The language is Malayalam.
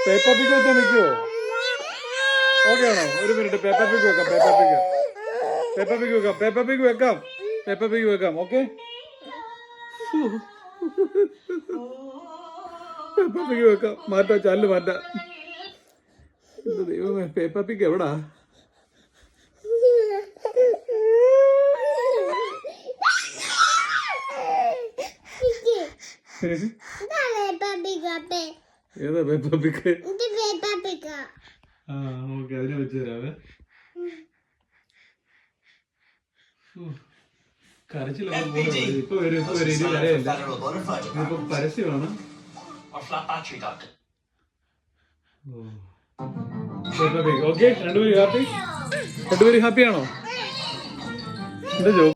പേപ്പർ പിക്ക് വെച്ചാൽ നിൽക്കുവോ? ഓക്കെ ആണോ? ഒരു മിനിറ്റ്, പേപ്പർ പിക്ക് വെക്കാം. പേപ്പർ പിക്ക് വെക്കാം. ഓക്കെ, പേപ്പർ പിക്ക് വെക്കാം. മാറ്റാം, ചാനല് മാറ്റാം. ദൈവമേ, പേപ്പർ പിക്ക് എവിടാ? ഏതാ പേപ്പർ പിക്ക്? ആ ഓക്കെ, അതിനെ വെച്ച് തരാവേ. കരച്ചിലൊക്കെ ഇപ്പൊ വരും. ഇനി വരെയല്ല, ഇപ്പൊ പരസ്യമാണ്. ഓക്കെ, രണ്ടുപേരും ഹാപ്പിയാണോ? എന്റെ ജോ